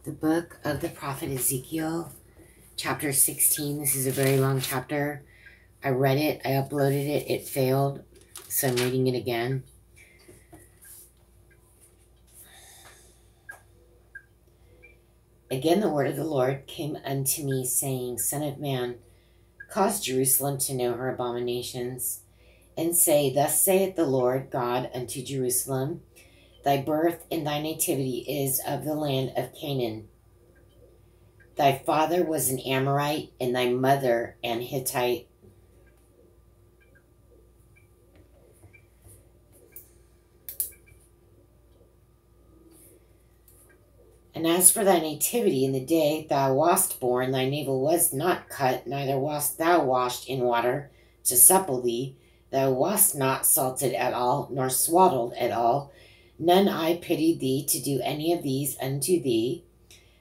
The book of the prophet Ezekiel, chapter 16. This is a very long chapter. I read it. I uploaded it. It failed. So I'm reading it again. Again the word of the Lord came unto me, saying, Son of man, cause Jerusalem to know her abominations, and say, Thus saith the Lord God unto Jerusalem, Thy birth and thy nativity is of the land of Canaan. Thy father was an Amorite, and thy mother an Hittite. And as for thy nativity, in the day thou wast born, thy navel was not cut, neither wast thou washed in water to supple thee. Thou wast not salted at all, nor swaddled at all. None I pitied thee to do any of these unto thee,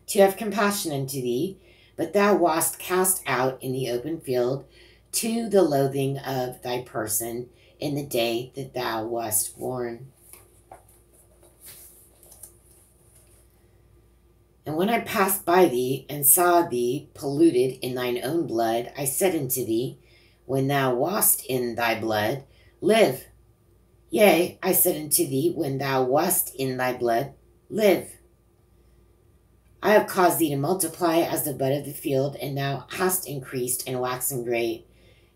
to have compassion unto thee. But thou wast cast out in the open field to the loathing of thy person in the day that thou wast born. And when I passed by thee, and saw thee polluted in thine own blood, I said unto thee, when thou wast in thy blood, live. Yea, I said unto thee, when thou wast in thy blood, live. I have caused thee to multiply as the bud of the field, and thou hast increased and waxen great,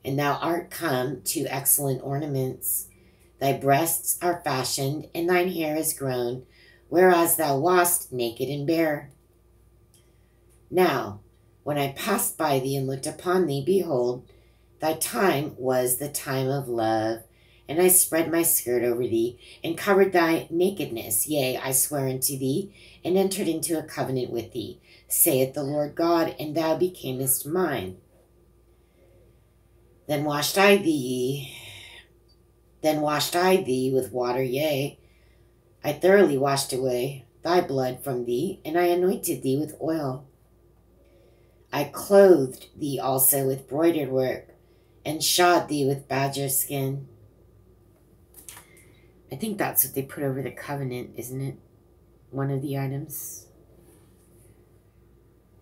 and thou art come to excellent ornaments. Thy breasts are fashioned, and thine hair is grown, whereas thou wast naked and bare. Now, when I passed by thee and looked upon thee, behold, thy time was the time of love, and I spread my skirt over thee, and covered thy nakedness. Yea, I swear unto thee, and entered into a covenant with thee, saith the Lord God, and thou becamest mine. Then washed I thee with water, yea, I thoroughly washed away thy blood from thee, and I anointed thee with oil. I clothed thee also with broidered work, and shod thee with badger skin. I think that's what they put over the covenant, isn't it? One of the items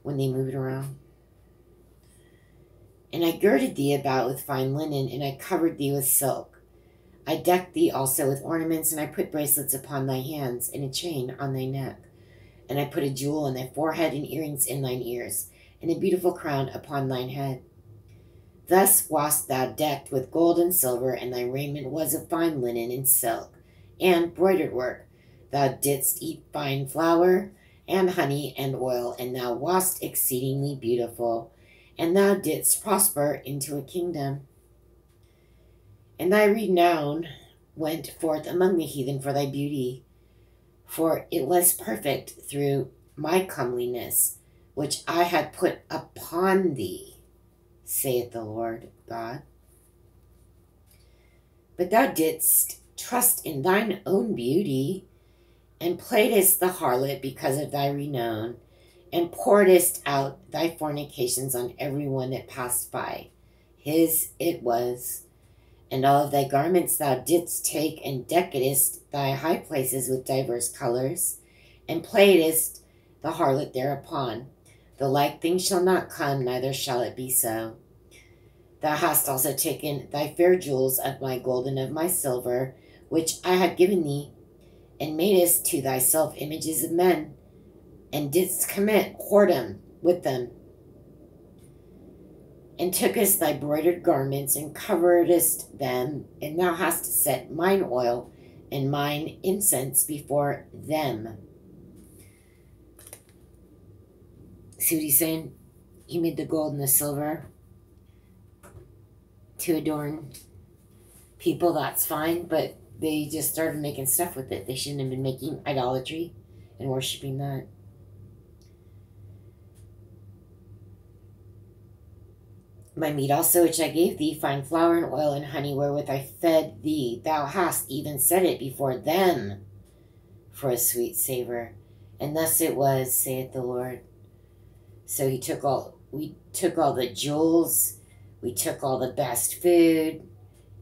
when they move it around. And I girded thee about with fine linen, and I covered thee with silk. I decked thee also with ornaments, and I put bracelets upon thy hands, and a chain on thy neck. And I put a jewel in thy forehead, and earrings in thine ears, and a beautiful crown upon thine head. Thus wast thou decked with gold and silver, and thy raiment was of fine linen and silk, and broidered work. Thou didst eat fine flour, and honey, and oil, and thou wast exceedingly beautiful, and thou didst prosper into a kingdom. And thy renown went forth among the heathen for thy beauty, for it was perfect through my comeliness, which I had put upon thee, saith the Lord God. But thou didst trust in thine own beauty, and playedst the harlot because of thy renown, and pouredst out thy fornications on every one that passed by. His it was. And all of thy garments thou didst take, and deckedst thy high places with divers colors, and playedst the harlot thereupon. The like thing shall not come, neither shall it be so. Thou hast also taken thy fair jewels of my gold and of my silver, which I had given thee, and madest to thyself images of men, and didst commit whoredom with them, and tookest thy broidered garments, and coveredst them, and thou hast set mine oil and mine incense before them. See what he's saying? He made the gold and the silver to adorn people, that's fine, but they just started making stuff with it. They shouldn't have been making idolatry and worshiping that. My meat also which I gave thee, fine flour and oil and honey, wherewith I fed thee, thou hast even set it before them for a sweet savor. And thus it was, saith the Lord. So we took all the jewels, we took all the best food,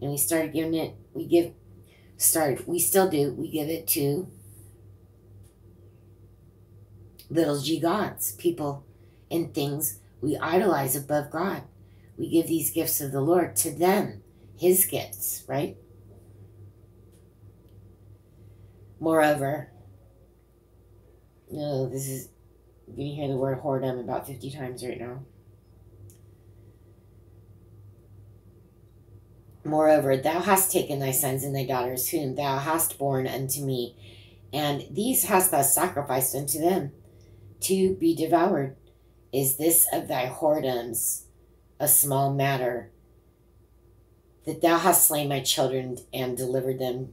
and we started giving it, we still do, we give it to little g gods, people and things we idolize above God. We give these gifts of the Lord to them, his gifts, right? Moreover, no, this is, you hear the word whoredom about 50 times right now. Moreover, thou hast taken thy sons and thy daughters, whom thou hast borne unto me, and these hast thou sacrificed unto them, to be devoured. Is this of thy whoredoms a small matter, that thou hast slain my children and delivered them,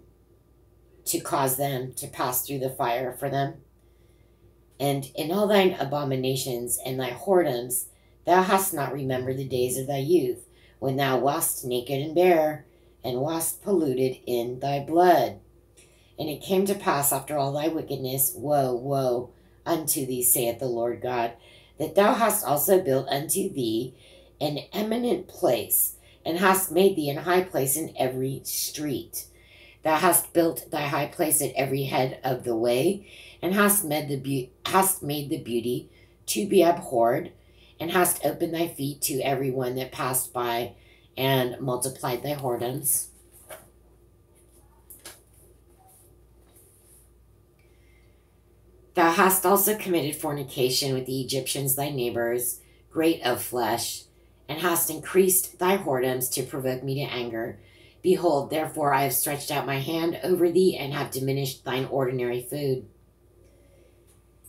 to cause them to pass through the fire for them? And in all thine abominations and thy whoredoms, thou hast not remembered the days of thy youth, when thou wast naked and bare, and wast polluted in thy blood. And it came to pass after all thy wickedness, woe, woe unto thee, saith the Lord God, that thou hast also built unto thee an eminent place, and hast made thee an high place in every street. Thou hast built thy high place at every head of the way, and hast made the beauty to be abhorred, and hast opened thy feet to every one that passed by, and multiplied thy whoredoms. Thou hast also committed fornication with the Egyptians thy neighbors, great of flesh, and hast increased thy whoredoms to provoke me to anger. Behold, therefore I have stretched out my hand over thee, and have diminished thine ordinary food,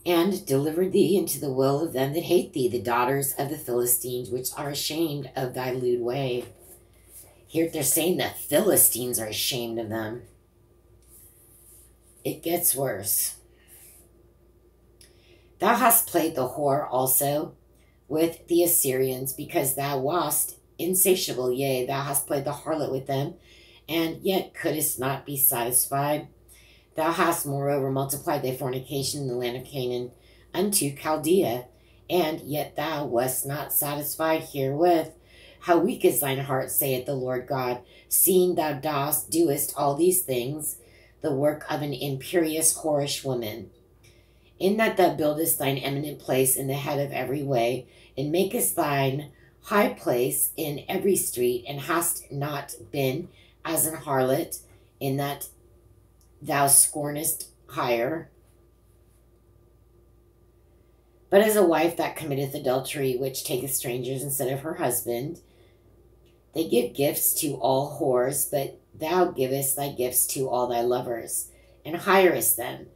and delivered thee into the will of them that hate thee, the daughters of the Philistines, which are ashamed of thy lewd way. Here they're saying the Philistines are ashamed of them. It gets worse. Thou hast played the whore also with the Assyrians, because thou wast insatiable. Yea, thou hast played the harlot with them, and yet couldst not be satisfied. Thou hast moreover multiplied thy fornication in the land of Canaan unto Chaldea, and yet thou wast not satisfied herewith. How weak is thine heart, saith the Lord God, seeing thou doest all these things, the work of an imperious whorish woman. In that thou buildest thine eminent place in the head of every way, and makest thine high place in every street, and hast not been as an harlot, in that thou scornest hire, but as a wife that committeth adultery, which taketh strangers instead of her husband. They give gifts to all whores, but thou givest thy gifts to all thy lovers, and hirest them,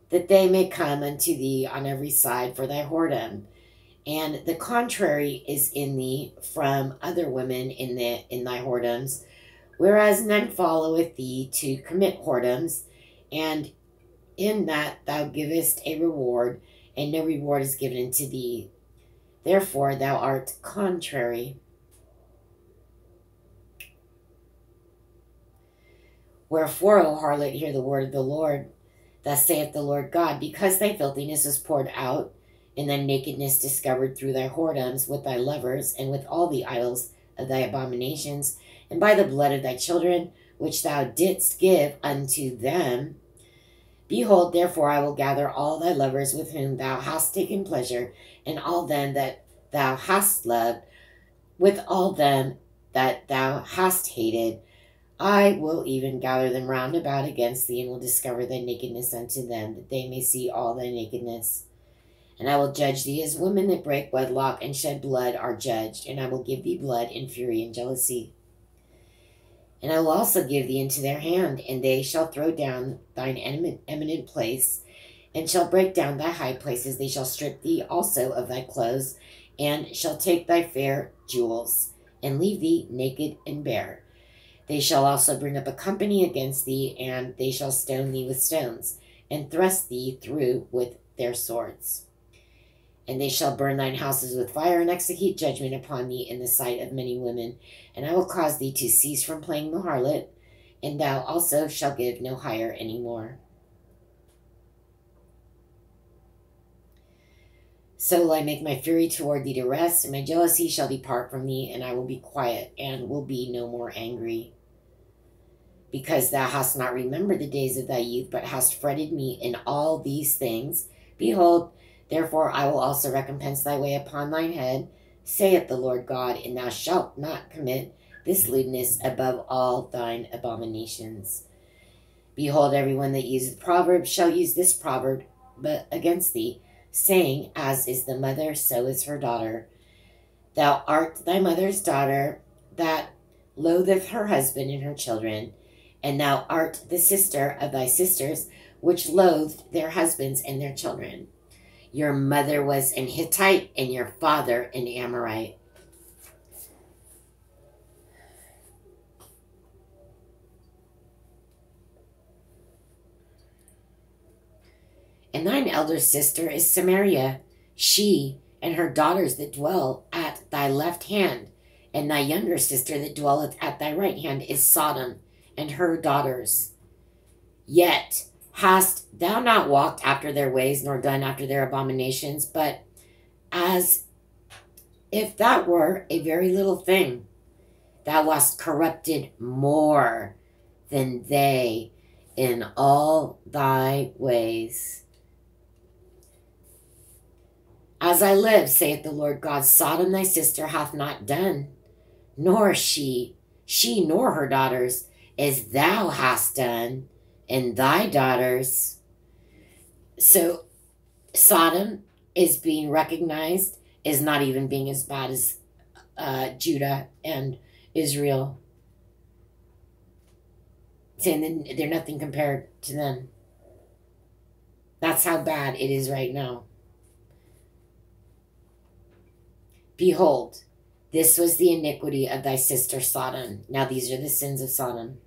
that they may come unto thee on every side for thy whoredom. And the contrary is in thee from other women in thy whoredoms, whereas none followeth thee to commit whoredoms, and in that thou givest a reward, and no reward is given unto thee. Therefore thou art contrary. Wherefore, O harlot, hear the word of the Lord. Thus saith the Lord God, because thy filthiness is poured out, and thy nakedness discovered through thy whoredoms with thy lovers, and with all the idols of thy abominations, and by the blood of thy children, which thou didst give unto them. Behold, therefore I will gather all thy lovers with whom thou hast taken pleasure, and all them that thou hast loved, with all them that thou hast hated. I will even gather them round about against thee, and will discover thy nakedness unto them, that they may see all thy nakedness. And I will judge thee as women that break wedlock and shed blood are judged, and I will give thee blood in fury and jealousy. And I will also give thee into their hand, and they shall throw down thine eminent place, and shall break down thy high places. They shall strip thee also of thy clothes, and shall take thy fair jewels, and leave thee naked and bare. They shall also bring up a company against thee, and they shall stone thee with stones, and thrust thee through with their swords. And they shall burn thine houses with fire, and execute judgment upon thee in the sight of many women. And I will cause thee to cease from playing the harlot, and thou also shalt give no hire any more. So will I make my fury toward thee to rest, and my jealousy shall depart from thee, and I will be quiet, and will be no more angry. Because thou hast not remembered the days of thy youth, but hast fretted me in all these things, behold, Therefore I will also recompense thy way upon thine head, saith the Lord God, and thou shalt not commit this lewdness above all thine abominations. Behold, everyone that useth proverbs shall use this proverb but against thee, saying, as is the mother, so is her daughter. Thou art thy mother's daughter, that loatheth her husband and her children, and thou art the sister of thy sisters, which loathed their husbands and their children. Your mother was an Hittite, and your father an Amorite. And thine elder sister is Samaria, she and her daughters that dwell at thy left hand, and thy younger sister that dwelleth at thy right hand is Sodom, and her daughters. Yet hast thou not walked after their ways, nor done after their abominations, but as if that were a very little thing, thou wast corrupted more than they in all thy ways. As I live, saith the Lord God, Sodom thy sister hath not done, nor she nor her daughters, as thou hast done, and thy daughters. So Sodom is being recognized as not even being as bad as Judah and Israel, saying that they're nothing compared to them. That's how bad it is right now. Behold, this was the iniquity of thy sister Sodom. Now these are the sins of Sodom.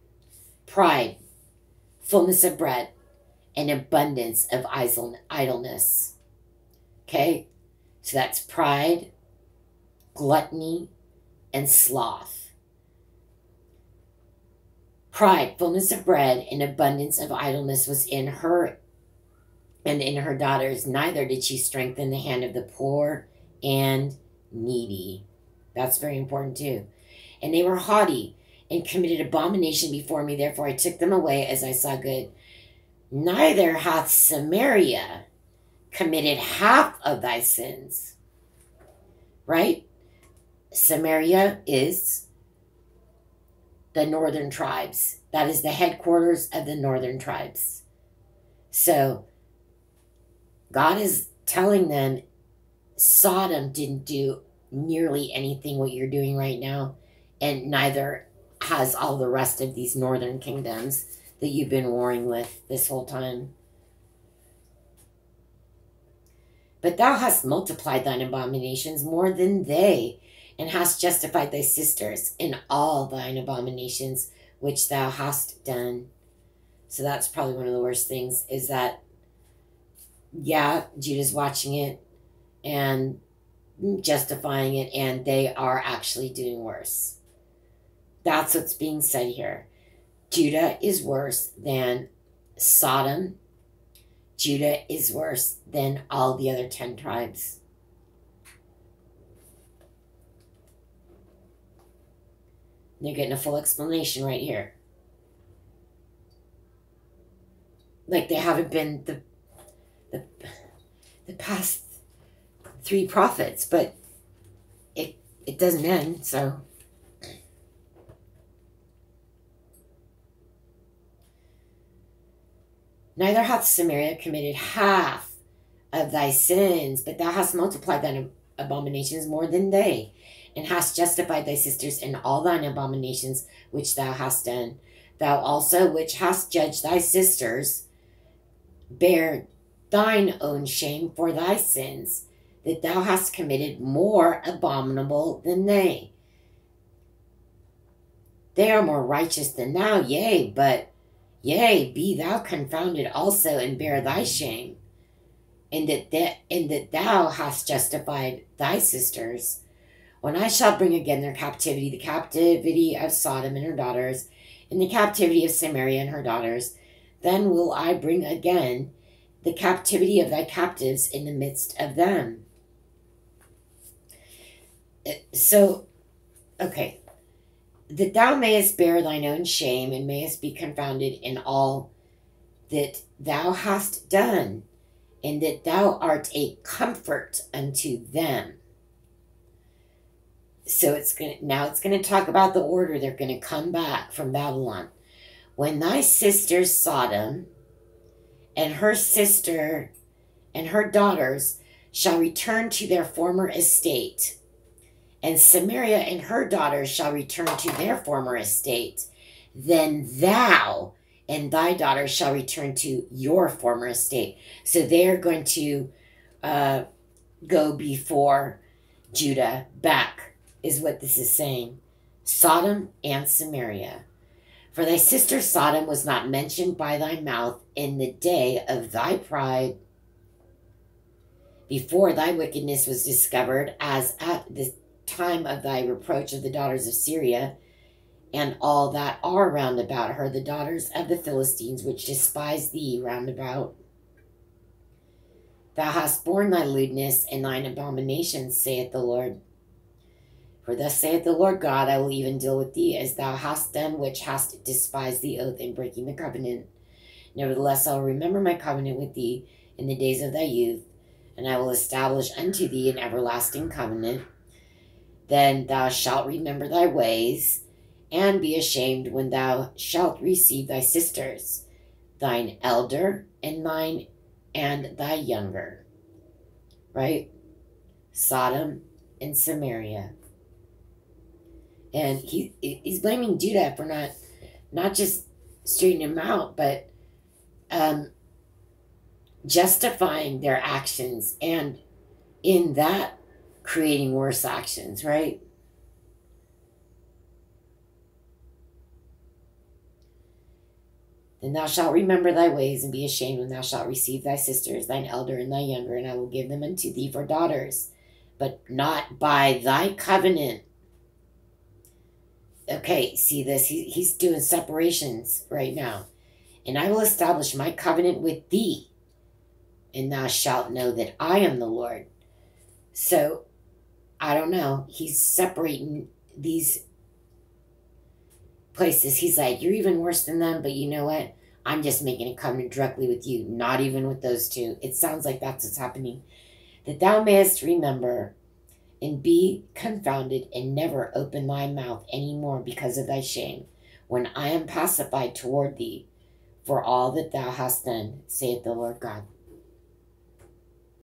Pride, fullness of bread, and abundance of idleness. Okay? So that's pride, gluttony, and sloth. Pride, fullness of bread, and abundance of idleness was in her and in her daughters. Neither did she strengthen the hand of the poor and needy. That's very important too. And they were haughty and committed abomination before me. Therefore I took them away as I saw good. Neither hath Samaria committed half of thy sins. Right? Samaria is the northern tribes. That is the headquarters of the northern tribes. So God is telling them Sodom didn't do nearly anything what you're doing right now, and neither has all the rest of these northern kingdoms that you've been warring with this whole time. But thou hast multiplied thine abominations more than they, and hast justified thy sisters in all thine abominations which thou hast done. So that's probably one of the worst things, is that, yeah, Judah's watching it and justifying it, and they are actually doing worse. That's what's being said here. Judah is worse than Sodom. Judah is worse than all the other 10 tribes. They're getting a full explanation right here. Like they haven't been the past 3 prophets, but it doesn't end, so. Neither hath Samaria committed half of thy sins, but thou hast multiplied thine abominations more than they, and hast justified thy sisters in all thine abominations which thou hast done. Thou also, which hast judged thy sisters, bear thine own shame for thy sins, that thou hast committed more abominable than they. They are more righteous than thou, yea, be thou confounded also, and bear thy shame, and that thou hast justified thy sisters. When I shall bring again their captivity, the captivity of Sodom and her daughters, and the captivity of Samaria and her daughters, then will I bring again the captivity of thy captives in the midst of them. So, okay. That thou mayest bear thine own shame, and mayest be confounded in all that thou hast done, and that thou art a comfort unto them. So it's going to talk about the order. They're going to come back from Babylon. When thy sister Sodom and her sister and her daughters shall return to their former estate, and Samaria and her daughters shall return to their former estate, then thou and thy daughters shall return to your former estate. So they're going to go before Judah back, is what this is saying. Sodom and Samaria. For thy sister Sodom was not mentioned by thy mouth in the day of thy pride, before thy wickedness was discovered, as at the time of thy reproach of the daughters of Syria, and all that are round about her, the daughters of the Philistines, which despise thee round about. Thou hast borne thy lewdness and thine abominations, saith the Lord. For thus saith the Lord God, I will even deal with thee as thou hast done, which hast despised the oath in breaking the covenant. Nevertheless, I will remember my covenant with thee in the days of thy youth, and I will establish unto thee an everlasting covenant. Then thou shalt remember thy ways, and be ashamed when thou shalt receive thy sisters, thine elder and thy younger. Right? Sodom and Samaria. And he's blaming Judah for not just straightening him out, but justifying their actions, and in that creating worse actions, right? Then thou shalt remember thy ways, and be ashamed when thou shalt receive thy sisters, thine elder and thy younger, and I will give them unto thee for daughters, but not by thy covenant. Okay, see this? He's doing separations right now. And I will establish my covenant with thee, and thou shalt know that I am the Lord. So, I don't know. He's separating these places. He's like, you're even worse than them, but you know what? I'm just making a covenant directly with you, not even with those two. It sounds like that's what's happening. That thou mayest remember and be confounded, and never open thy mouth any more because of thy shame, when I am pacified toward thee for all that thou hast done, saith the Lord God.